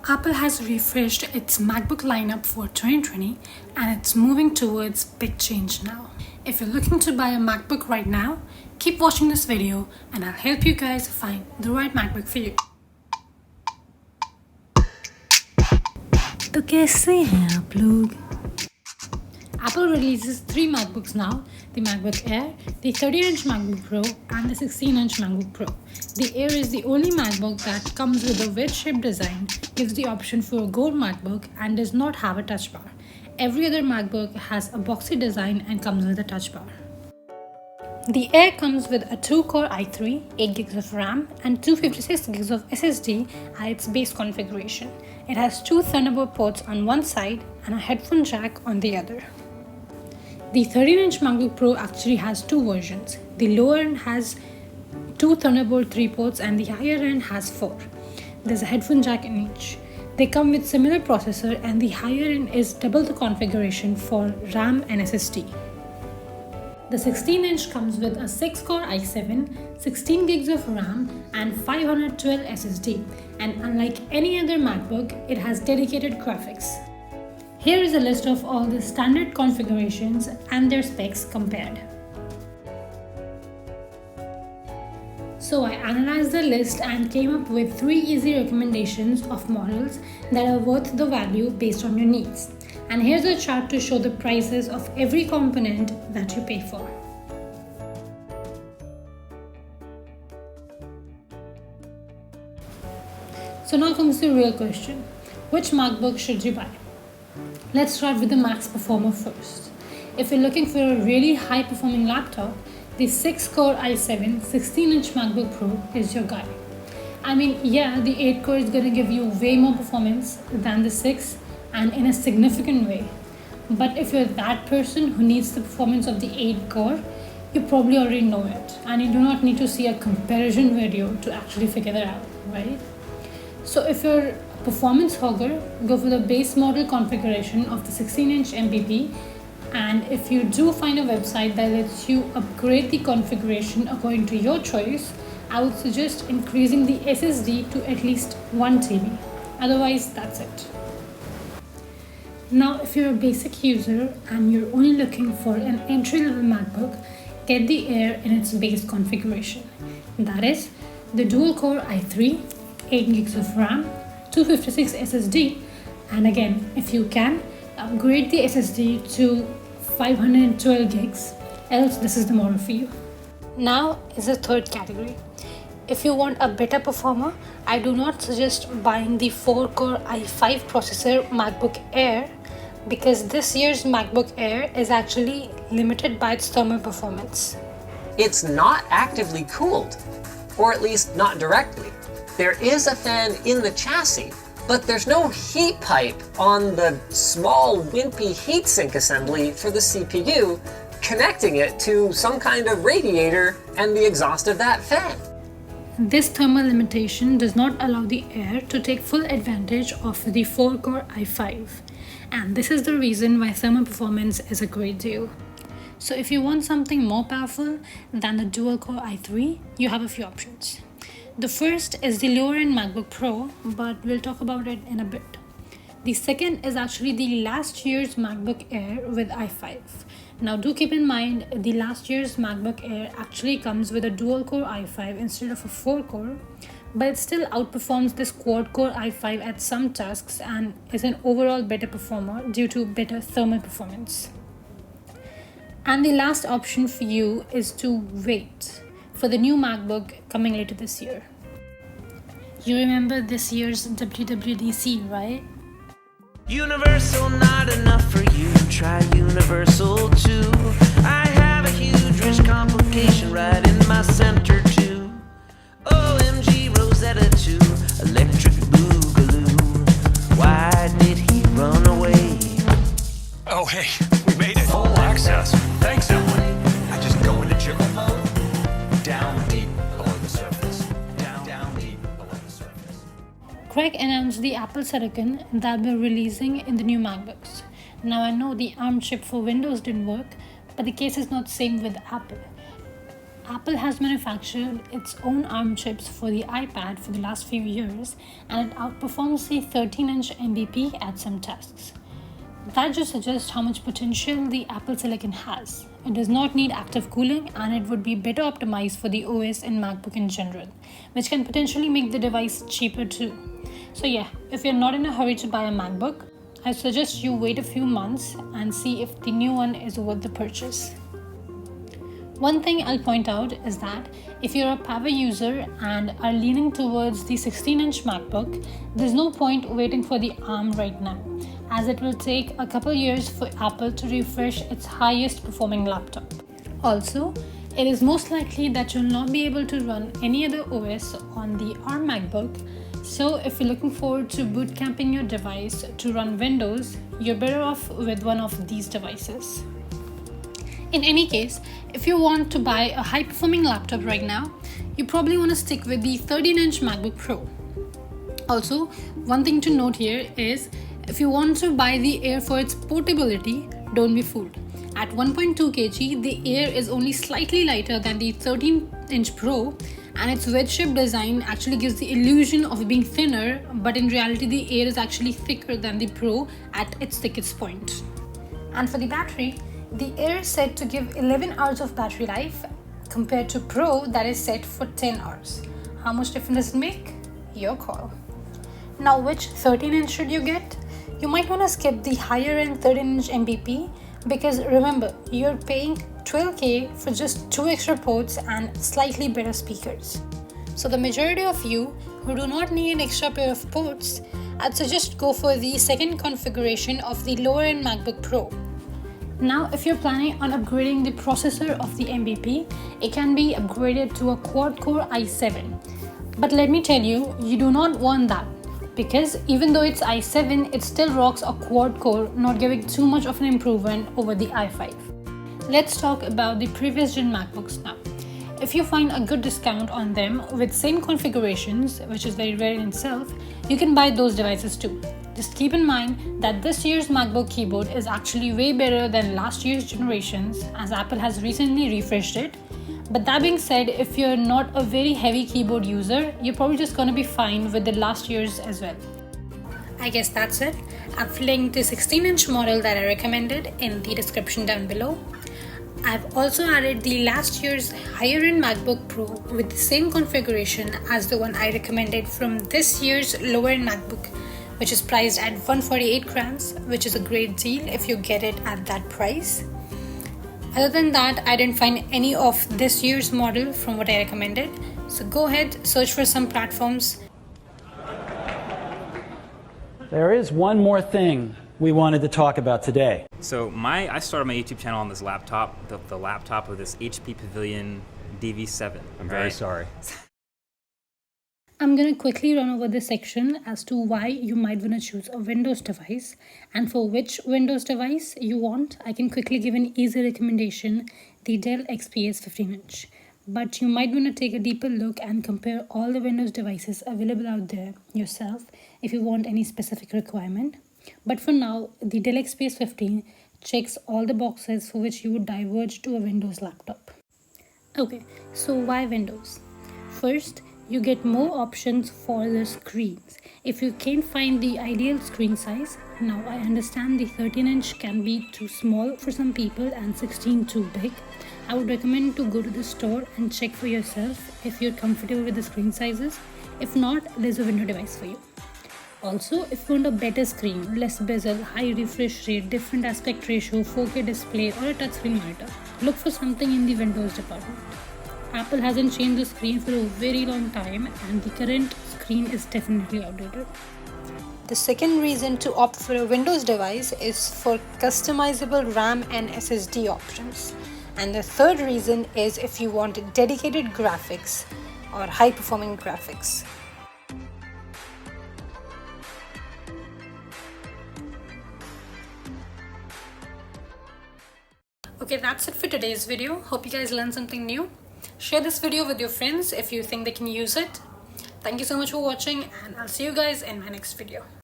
Apple has refreshed its MacBook lineup for 2020 and it's moving towards big change now. If you're looking to buy a MacBook right now, keep watching this video and I'll help you guys find the right MacBook for you. तो कैसे हैं आप लोग? Apple releases 3 MacBooks now, the MacBook Air, the 13-inch MacBook Pro and the 16-inch MacBook Pro. The Air is the only MacBook that comes with a wedge-shaped design, gives the option for a gold MacBook and does not have a touch bar. Every other MacBook has a boxy design and comes with a touch bar. The Air comes with a 2-core i3, 8GB of RAM and 256GB of SSD at its base configuration. It has 2 Thunderbolt ports on one side and a headphone jack on the other. The 13-inch MacBook Pro actually has 2 versions. The lower end has 2 Thunderbolt 3 ports and the higher end has 4. There's a headphone jack in each. They come with similar processor and the higher end is double the configuration for RAM and SSD. The 16-inch comes with a 6-core i7, 16GB of RAM and 512 SSD, and unlike any other MacBook, it has dedicated graphics. Here is a list of all the standard configurations and their specs compared. So I analyzed the list and came up with 3 easy recommendations of models that are worth the value based on your needs. And here's a chart to show the prices of every component that you pay for. So now comes the real question. Which MacBook should you buy? Let's start with the max performer first. If you're looking for a really high performing laptop, the 6-core i7 16-inch MacBook Pro is your guy. I mean, yeah, the 8-core is gonna give you way more performance than the 6 and in a significant way. But if you're that person who needs the performance of the 8-core, you probably already know it and you do not need to see a comparison video to actually figure that out, right? So if you're a performance hogger, go for the base model configuration of the 16-inch MPP, and if you do find a website that lets you upgrade the configuration according to your choice, I would suggest increasing the SSD to at least 1 TB. Otherwise, that's it. Now, if you're a basic user and you're only looking for an entry-level MacBook, get the Air in its base configuration. That is, the dual-core i3, 8GB of RAM, 256 SSD, and again, if you can, upgrade the SSD to 512 gigs, else this is the model for you. Now is the third category. If you want a better performer, I do not suggest buying the 4-core i5 processor MacBook Air because this year's MacBook Air is actually limited by its thermal performance. It's not actively cooled, or at least not directly. There is a fan in the chassis, but there's no heat pipe on the small wimpy heatsink assembly for the CPU, connecting it to some kind of radiator and the exhaust of that fan. This thermal limitation does not allow the Air to take full advantage of the 4-core i5, and this is the reason why thermal performance is a great deal. So if you want something more powerful than the dual-core i3, you have a few options. The first is the lower-end MacBook Pro, but we'll talk about it in a bit. The second is actually the last year's MacBook Air with i5. Now do keep in mind, the last year's MacBook Air actually comes with a dual-core i5 instead of a 4-core, but it still outperforms this quad-core i5 at some tasks and is an overall better performer due to better thermal performance. And the last option for you is to wait for the new MacBook coming later this year. You remember this year's WWDC, right? Universal, not enough for you. Try Universal too. I have a huge rich complication right in my center too. OMG Rosetta 2, electric boogaloo. Why did he run away? Oh hey, we made it. Full access. Thanks, Emily. I just go into Jiggle mode. Down deep below the surface. Down deep below the surface. Craig announced the Apple Silicon that we're releasing in the new MacBooks. Now I know the ARM chip for Windows didn't work, but the case is not the same with Apple. Apple has manufactured its own ARM chips for the iPad for the last few years, and it outperforms the 13-inch MVP at some tests. That just suggests how much potential the Apple Silicon has. It does not need active cooling, and it would be better optimized for the OS in MacBook in general, which can potentially make the device cheaper too. So yeah, if you're not in a hurry to buy a MacBook, I suggest you wait a few months and see if the new one is worth the purchase. One thing I'll point out is that if you're a power user and are leaning towards the 16-inch MacBook, there's no point waiting for the ARM right now, as it will take a couple years for Apple to refresh its highest performing laptop. Also, it is most likely that you'll not be able to run any other OS on the ARM MacBook, so if you're looking forward to bootcamping your device to run Windows, you're better off with one of these devices. In any case, if you want to buy a high-performing laptop right now, you probably want to stick with the 13-inch MacBook Pro. Also, one thing to note here is, if you want to buy the Air for its portability, don't be fooled. At 1.2 kg, the Air is only slightly lighter than the 13-inch Pro, and its wedge-shaped design actually gives the illusion of being thinner, but in reality the Air is actually thicker than the Pro at its thickest point. And for the battery, the Air is set to give 11 hours of battery life compared to Pro that is set for 10 hours. How much difference does it make? Your call. Now, which 13-inch should you get? You might want to skip the higher end 13-inch MVP, because remember, you're paying $12,000 for just 2 extra ports and slightly better speakers. So the majority of you who do not need an extra pair of ports, I'd suggest go for the second configuration of the lower end MacBook Pro. Now, if you're planning on upgrading the processor of the MVP, it can be upgraded to a quad-core i7. But let me tell you, you do not want that, because even though it's i7, it still rocks a quad-core, not giving too much of an improvement over the i5. Let's talk about the previous gen MacBooks now. If you find a good discount on them with same configurations, which is very rare in itself, you can buy those devices too. Just keep in mind that this year's MacBook keyboard is actually way better than last year's generations, as Apple has recently refreshed it. But that being said, if you're not a very heavy keyboard user, you're probably just gonna be fine with the last year's as well. I guess that's it. I've linked the 16-inch model that I recommended in the description down below. I've also added the last year's higher-end MacBook Pro with the same configuration as the one I recommended from this year's lower-end MacBook, which is priced at 148 grams, which is a great deal if you get it at that price. Other than that, I didn't find any of this year's model from what I recommended, so go ahead, search for some platforms. There is one more thing we wanted to talk about today. So I started my YouTube channel on this laptop, the laptop of this HP Pavilion DV7. I'm very sorry. I'm going to quickly run over this section as to why you might want to choose a Windows device, and for which Windows device you want, I can quickly give an easy recommendation, the Dell XPS 15-inch. But you might want to take a deeper look and compare all the Windows devices available out there yourself if you want any specific requirement. But for now, the Dell XPS 15 checks all the boxes for which you would diverge to a Windows laptop. Okay, so why Windows? First, you get more options for the screens. If you can't find the ideal screen size, now I understand the 13-inch can be too small for some people and 16 too big. I would recommend to go to the store and check for yourself if you're comfortable with the screen sizes. If not, there's a window device for you. Also, if you want a better screen, less bezel, high refresh rate, different aspect ratio, 4K display or a touchscreen monitor, look for something in the Windows department. Apple hasn't changed the screen for a very long time, and the current screen is definitely outdated. The second reason to opt for a Windows device is for customizable RAM and SSD options. And the third reason is if you want dedicated graphics or high-performing graphics. Okay, that's it for today's video. Hope you guys learned something new. Share this video with your friends if you think they can use it. Thank you so much for watching, and I'll see you guys in my next video.